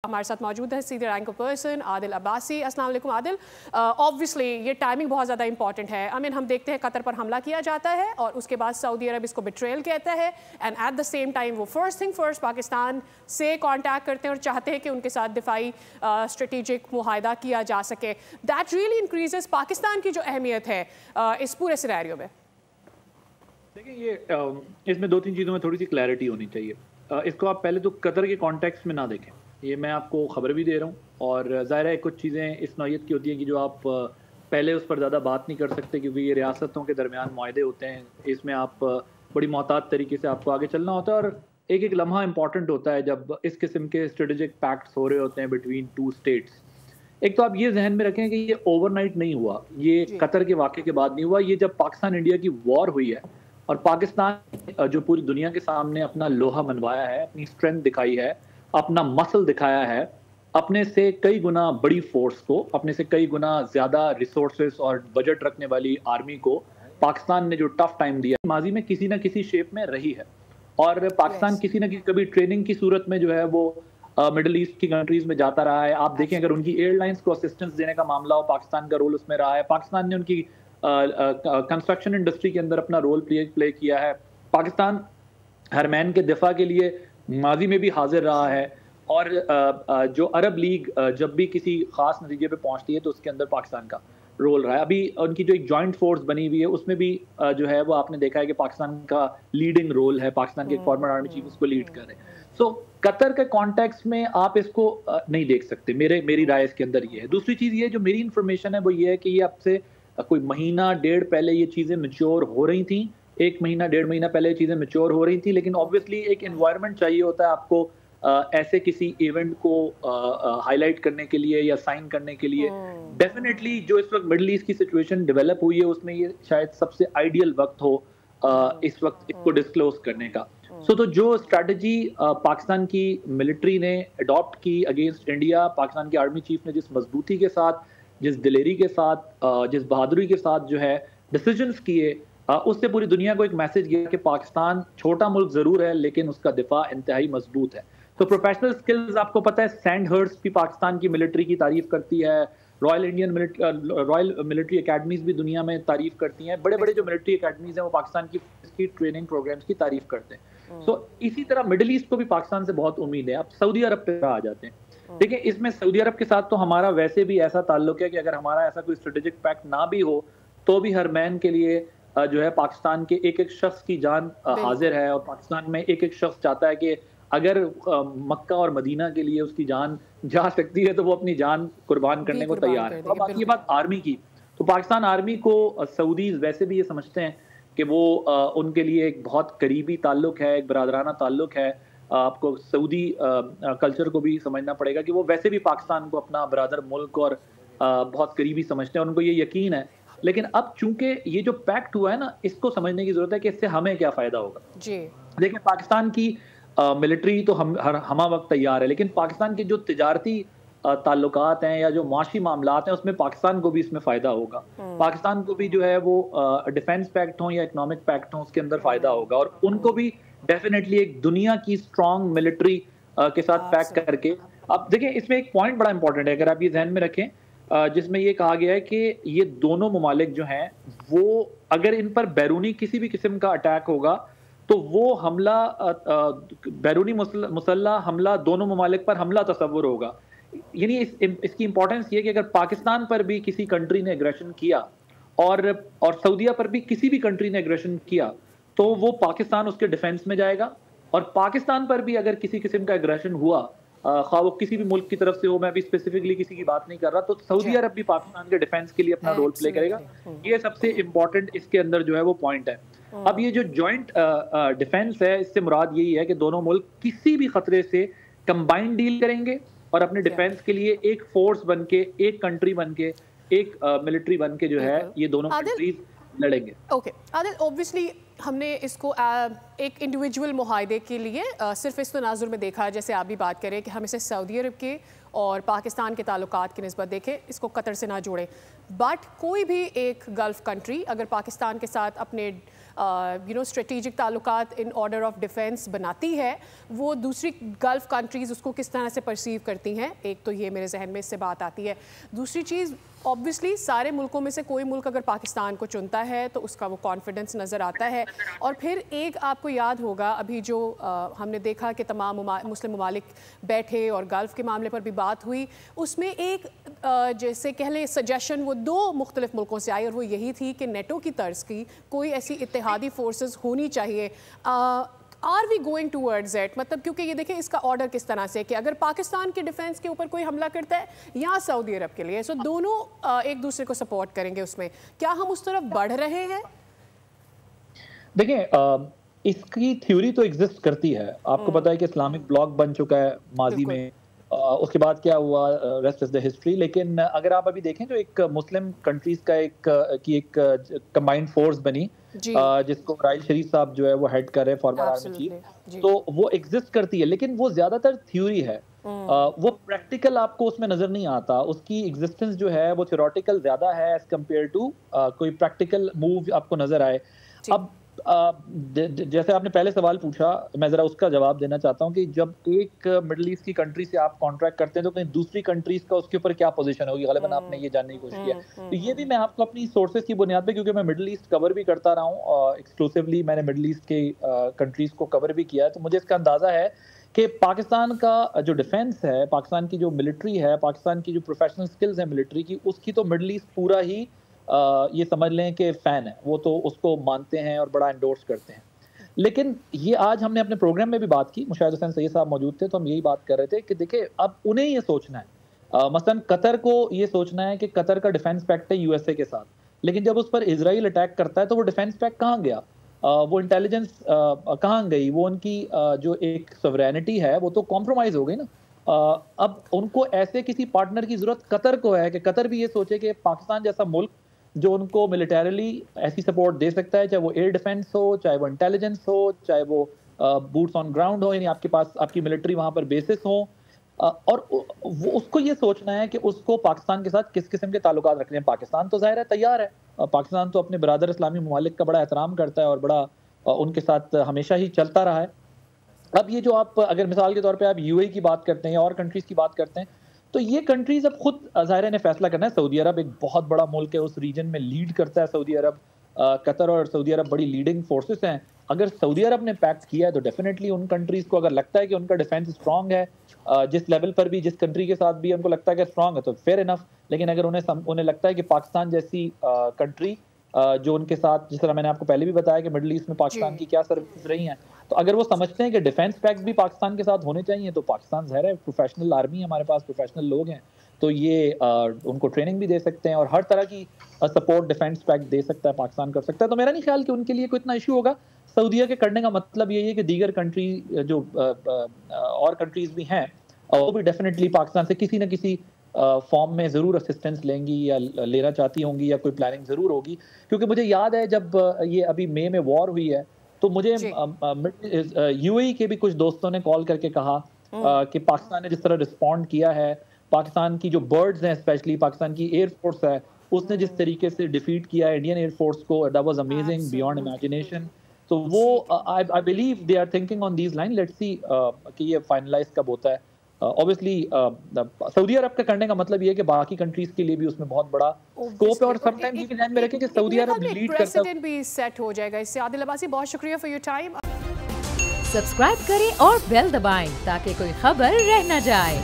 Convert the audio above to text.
हमारे साथ मौजूद है senior rank person Adil Abbasi. अस्सलाम वालेकुम आदिल। ऑब्वियसली ये टाइमिंग बहुत ज़्यादा इंपॉर्टेंट है। हम देखते हैं कतर पर हमला किया जाता है और उसके बाद सऊदी अरब इसको बिट्रेयल कहता है and at the same time वो फर्स्ट थिंग फर्स्ट पाकिस्तान से कांटेक्ट करते हैं और चाहते हैं कि उनके साथ दिफाई स्ट्रेटेजिक मुआहदा किया जा सके। दैट रियली इंक्रीजेस पाकिस्तान की जो अहमियत है इस पूरे सिनेरियो में। देखिए ये इसमें दो तीन चीज़ों में थोड़ी सी क्लैरिटी होनी चाहिए। इसको आप पहले तो कतर के कॉन्टेक्स्ट में ना देखें। ये मैं आपको खबर भी दे रहा हूँ और ज़ाहिर है कुछ चीज़ें इस नौइयत की होती हैं कि जो आप पहले उस पर ज़्यादा बात नहीं कर सकते क्योंकि ये रियासतों के दरमियान मुआहदे होते हैं। इसमें आप बड़ी मोहतात तरीके से आपको आगे चलना होता है और एक एक लम्हा इंपॉर्टेंट होता है जब इस किस्म के स्ट्रेटेजिक पैक्ट्स हो रहे होते हैं बिटवीन टू स्टेट्स। एक तो आप ये जहन में रखें कि ये ओवरनाइट नहीं हुआ, ये कतर के वाक़े के बाद नहीं हुआ। ये जब पाकिस्तान इंडिया की वॉर हुई है और पाकिस्तान जो पूरी दुनिया के सामने अपना लोहा मनवाया है, अपनी स्ट्रेंथ दिखाई है, अपना मसल दिखाया है, अपने से कई गुना बड़ी फोर्स को, अपने से कई गुना ज़्यादा रिसोर्सेस और बजट रखने वाली आर्मी को पाकिस्तान ने जो टफ टाइम दिया माजी में किसी ना किसी शेप में रही है। और पाकिस्तान किसी ना किसी कभी ट्रेनिंग की सूरत में जो है वो मिडल ईस्ट की कंट्रीज में जाता रहा है। आप देखें अगर उनकी एयरलाइंस को असिस्टेंस देने का मामला हो, पाकिस्तान का रोल उसमें रहा है। पाकिस्तान ने उनकी कंस्ट्रक्शन इंडस्ट्री के अंदर अपना रोल प्ले किया है। पाकिस्तान हरमैन के दिफा के लिए माजी में भी हाजिर रहा है और जो अरब लीग जब भी किसी खास नतीजे पे पहुंचती है तो उसके अंदर पाकिस्तान का रोल रहा है। अभी उनकी जो एक जॉइंट फोर्स बनी हुई है उसमें भी जो है वो आपने देखा है कि पाकिस्तान का लीडिंग रोल है। पाकिस्तान के एक फॉर्मर आर्मी चीफ उसको लीड कर रहे हैं। सो कतर के कॉन्टेक्स्ट में आप इसको नहीं देख सकते। मेरी राय इसके अंदर ये है। दूसरी चीज़ ये जो मेरी इन्फॉर्मेशन है वो ये है कि ये अब से कोई महीना डेढ़ पहले ये चीज़ें मैच्योर हो रही थी। एक महीना डेढ़ महीना पहले चीज़ें मैच्योर हो रही थी, लेकिन ऑब्वियसली एक एनवायरनमेंट चाहिए होता है आपको ऐसे किसी इवेंट को हाईलाइट करने के लिए या साइन करने के लिए। डेफिनेटली जो इस वक्त मिडल ईस्ट की सिचुएशन डेवलप हुई है उसमें ये शायद सबसे आइडियल वक्त हो इस वक्त इसको डिस्क्लोज करने का। तो जो स्ट्रैटेजी पाकिस्तान की मिलिट्री ने अडॉप्ट की अगेंस्ट इंडिया, पाकिस्तान की आर्मी चीफ ने जिस मजबूती के साथ, जिस दिलेरी के साथ, जिस बहादुरी के साथ जो है डिसीजंस किए, उससे पूरी दुनिया को एक मैसेज गया कि पाकिस्तान छोटा मुल्क जरूर है लेकिन उसका दिफा इंतहाई मजबूत है। तो प्रोफेशनल स्किल्स आपको पता है, सैंडहर्स्ट भी पाकिस्तान की मिलिट्री की तारीफ करती है, रॉयल मिलिट्री एकेडमीज भी दुनिया में तारीफ करती हैं। बड़े बड़े जो मिलिट्री एकेडमीज हैं वो पाकिस्तान की ट्रेनिंग प्रोग्राम्स की तारीफ करते हैं। तो इसी तरह मिडिल ईस्ट को भी पाकिस्तान से बहुत उम्मीद है। अब सऊदी अरब पे आ जाते हैं। देखिए इसमें सऊदी अरब के साथ तो हमारा वैसे भी ऐसा ताल्लुक है कि अगर हमारा ऐसा कोई स्ट्रेटेजिक पैक्ट ना भी हो तो भी हरमैन के लिए जो है पाकिस्तान के एक एक शख्स की जान हाजिर है और पाकिस्तान में एक एक शख्स चाहता है कि अगर मक्का और मदीना के लिए उसकी जान जा सकती है तो वो अपनी जान कुर्बान करने को तैयार है। अब बाकी बात आर्मी की, तो पाकिस्तान आर्मी को सऊदीज वैसे भी ये समझते हैं कि वो उनके लिए एक बहुत करीबी ताल्लुक है, एक बरादराना ताल्लुक है। आपको सऊदी कल्चर को भी समझना पड़ेगा कि वो वैसे भी पाकिस्तान को अपना बरादर मुल्क और बहुत करीबी समझते हैं, उनको ये यकीन है। लेकिन अब चूंकि ये जो पैक्ट हुआ है ना, इसको समझने की जरूरत है कि इससे हमें क्या फायदा होगा। देखिए पाकिस्तान की मिलिट्री तो हमा वक्त तैयार है, लेकिन पाकिस्तान के जो तिजारती ताल्लुकात हैं या जो माशी मामलात हैं उसमें पाकिस्तान को भी इसमें फ़ायदा होगा। पाकिस्तान को भी जो है वो डिफेंस पैक्ट हो या इकोनॉमिक पैक्ट हो उसके अंदर फ़ायदा होगा और उनको भी डेफिनेटली एक दुनिया की स्ट्रॉन्ग मिलिट्री के साथ पैक करके। अब देखिए इसमें एक पॉइंट बड़ा इंपॉर्टेंट है, अगर आप ये ध्यान में रखें, जिसमें ये कहा गया है कि ये दोनों ममालिक जो हैं वो अगर इन पर बैरूनी किसी भी किस्म का अटैक होगा तो वो हमला बैरूनी मुसल्लह हमला दोनों ममालिक पर हमला तस्वुर होगा। यानी इसकी इंपॉर्टेंस ये कि अगर पाकिस्तान पर भी किसी कंट्री ने एग्रेशन किया और सऊदीया पर भी किसी भी कंट्री ने एग्रेशन किया तो वो पाकिस्तान उसके डिफेंस में जाएगा। और पाकिस्तान पर भी अगर किसी किस्म का एग्रेशन हुआ, खा वो किसी भी मुल्क की तरफ से हो, मैं भी स्पेसिफिकली किसी की बात नहीं कर रहा, तो सऊदी अरब भी पाकिस्तान के डिफेंस के लिए अपना रोल प्ले करेगा। ये सबसे इम्पोर्टेंट इसके अंदर जो है वो पॉइंट है। अब ये जो जॉइंट डिफेंस है, इससे मुराद यही है कि दोनों मुल्क किसी भी खतरे से कंबाइंड डील करेंगे और अपने डिफेंस के लिए एक फोर्स बन के, एक कंट्री बन के, एक मिलिट्री बन के जो है ये दोनों कंट्रीज लड़ेंगे। ओके आदिल, ऑब्वियसली हमने इसको एक इंडिविजुअल मुआहदे के लिए सिर्फ इस तनाजुर में देखा, जैसे आप भी बात करें कि हम इसे सऊदी अरब के اور پاکستان کے تعلقات کی نسبت دیکھیں اس کو قطر سے نہ جوڑیں. بٹ کوئی بھی ایک گلف کنٹری اگر پاکستان کے ساتھ اپنے اسٹریٹجک تعلقات ان آرڈر آف ڈیفینس بناتی ہے, وہ دوسری گلف کنٹریز اس کو کس طرح سے پرسیو کرتی ہیں, ایک تو یہ میرے ذہن میں اس سے بات آتی ہے. دوسری چیز obviously سارے ملکوں میں سے کوئی ملک اگر پاکستان کو چنتا ہے تو اس کا وہ کانفیڈنس نظر آتا ہے. اور پھر ایک آپ کو یاد ہوگا ابھی جو ہم نے دیکھا کہ تمام مسلم ممالک بیٹھے اور گلف کے معاملے پر بھی بات ہوئی, اس میں ایک جیسے کہہ لیں سجیشن وہ 2 مختلف ملکوں سے آئی, اور وہ یہی تھی کہ نیٹو کی طرز کی کوئی ایسی اتحادی فورسز ہونی چاہیے. Are we going towards it, مطلب کیونکہ یہ دیکھیں اس کا آرڈر کس طرح سے کہ اگر پاکستان کے ڈیفینس کے اوپر کوئی حملہ کرتا ہے یا سعودی عرب کے لیے, سو دونوں ایک دوسرے کو سپورٹ کریں گے, اس میں کیا ہم اس طرف بڑھ رہے ہیں؟ دیکھیں اس کی تھیوری تو ایگزسٹ کرتی ہے, آپ کو پتا ہے کہ اسلامک بلاک بن چکا ہے ماضی میں, اس کے بعد کیا ہوا ریسٹ از دا ہسٹری. لیکن اگر آپ ابھی دیکھیں جو ایک مسلم کنٹریز کا ایک کمبائنڈ فورس بنی جس کو رائل شریف صاحب جو ہے وہ ہیڈ کر رہے ہیں, فارمر آرمی چیف, تو وہ ایگزسٹ کرتی ہے لیکن وہ زیادہ تر تھیوری ہے, وہ پریکٹیکل آپ کو اس میں نظر نہیں آتا. اس کی ایگزسٹنس جو ہے وہ تھیوریٹیکل زیادہ ہے ایز کمپیئر ٹو کوئی پریکٹیکل موو آپ کو نظر آئے. اب جیسے آپ نے پہلے سوال پوچھا, میں ذرا اس کا جواب دینا چاہتا ہوں کہ جب ایک مڈل ایسٹ کی کنٹری سے آپ کانٹریکٹ کرتے ہیں تو کہیں دوسری کنٹریز کا اس کے اوپر کیا پوزیشن ہوگی, غالباً آپ نے یہ جاننے کی کوشش کیا. تو یہ بھی میں آپ کو اپنی سورسز کی بنیاد پہ, کیونکہ میں مڈل ایسٹ کور بھی کرتا رہا ہوں ایکسکلوسیولی, میں نے مڈل ایسٹ کے کنٹریز کو کور بھی کیا ہے, تو مجھے اس کا اندازہ ہے کہ پاکستان کا جو ڈیفینس ہے, پاکستان کی جو ملٹری ہے, پاکستان کی جو پروفیشنل سکلز ہیں ملٹری کی, اس کی تو مڈل ایسٹ پورا ہی یہ سمجھ لیں کہ فین ہے, وہ تو اس کو مانتے ہیں اور بڑا انڈورس کرتے ہیں. لیکن یہ آج ہم نے اپنے پروگرام میں بھی بات کی, مشاہد حسین سید صاحب موجود تھے, تو ہم یہی بات کر رہے تھے کہ دیکھیں اب انہیں یہ سوچنا ہے, مثلا قطر کو یہ سوچنا ہے کہ قطر کا ڈیفینس پیکٹ ہے یو ایس اے کے ساتھ, لیکن جب اس پر اسرائیل اٹیک کرتا ہے تو وہ ڈیفینس پیکٹ کہاں گیا, وہ انٹیلیجنس کہاں گئی, وہ ان کی جو ایک سورینٹی ہے وہ تو کمپرومائز ہو گئی نا. اب ان کو ایسے کسی پارٹنر کی ضرورت قطر کو ہے کہ قطر بھی یہ سوچے کہ پاکستان جیسا ملک جو ان کو ملیٹریلی ایسی سپورٹ دے سکتا ہے, چاہے وہ ایئر ڈیفینس ہو, چاہے وہ انٹیلیجنس ہو, چاہے وہ بوٹس آن گراؤنڈ ہو, یعنی آپ کے پاس آپ کی ملٹری وہاں پر بیسس ہوں, اور وہ اس کو یہ سوچنا ہے کہ اس کو پاکستان کے ساتھ کس قسم کے تعلقات رکھنے ہیں. پاکستان تو ظاہر ہے تیار ہے, پاکستان تو اپنے برادر اسلامی ممالک کا بڑا احترام کرتا ہے اور بڑا ان کے ساتھ ہمیشہ ہی چلتا رہا ہے. اب یہ جو آپ اگر مثال کے طور پہ آپ یو اے کی بات کرتے ہیں یا اور کنٹریز کی بات کرتے ہیں, تو یہ کنٹریز اب خود ظاہر نے فیصلہ کرنا ہے. سعودی عرب ایک بہت بڑا ملک ہے, اس ریجن میں لیڈ کرتا ہے سعودی عرب, قطر اور سعودی عرب بڑی لیڈنگ فورسز ہیں. اگر سعودی عرب نے پیکٹ کیا ہے تو ڈیفینیٹلی ان کنٹریز کو اگر لگتا ہے کہ ان کا ڈیفینس اسٹرانگ ہے, جس لیول پر بھی جس کنٹری کے ساتھ بھی ان کو لگتا ہے کہ اسٹرانگ ہے تو فیئر انف. لیکن اگر انہیں لگتا ہے کہ پاکستان جیسی کنٹری جو ان کے ساتھ, جس طرح میں نے آپ کو پہلے بھی بتایا کہ مڈل ایسٹ میں پاکستان کی کیا سروسز رہی ہیں, تو اگر وہ سمجھتے ہیں کہ ڈیفینس پیکٹ بھی پاکستان کے ساتھ ہونے چاہیے, تو پاکستان ظاہر ہے پروفیشنل آرمی ہے, ہمارے پاس پروفیشنل لوگ ہیں, تو یہ ان کو ٹریننگ بھی دے سکتے ہیں اور ہر طرح کی سپورٹ ڈیفینس پیکٹ دے سکتا ہے, پاکستان کر سکتا ہے. تو میرا نہیں خیال کہ ان کے لیے کوئی اتنا ایشو ہوگا. سعودیہ کے کرنے کا مطلب یہی ہے کہ دیگر کنٹری جو اور کنٹریز بھی ہیں وہ بھی ڈیفینیٹلی پاکستان سے کسی نہ کسی فارم میں ضرور اسسٹنس لیں گی یا لینا چاہتی ہوں گی, یا کوئی پلاننگ ضرور ہوگی. کیونکہ مجھے یاد ہے جب یہ ابھی مئی میں وار ہوئی ہے تو مجھے یو اے کے بھی کچھ دوستوں نے کال کر کے کہا کہ پاکستان نے جس طرح رسپونڈ کیا ہے, پاکستان کی جو برڈز ہیں اسپیشلی پاکستان کی ایئر فورس ہے, اس نے جس طریقے سے ڈیفیٹ کیا ہے انڈین ایئر فورس کو, that was amazing beyond imagination. تو وہ I believe they are thinking on these lines. Let's see کہ یہ فائنلائز کب ہوتا ہے. Obviously سعودی عرب کا کرنے کا مطلب یہ ہے کہ باقی کنٹریز کے لیے بھی اس میں بہت بڑا اسکوپ ہے, اور سم ٹائم یہ بھی ذہن میں رکھیں کہ سعودی عرب لیڈ کرتا ہے, بھی سیٹ ہو جائے گا. اس سے عادل عباسی بہت شکریہ فار یور ٹائم. سبسکرائب کریں اور بیل دبائیں تاکہ کوئی خبر رہ نہ جائے.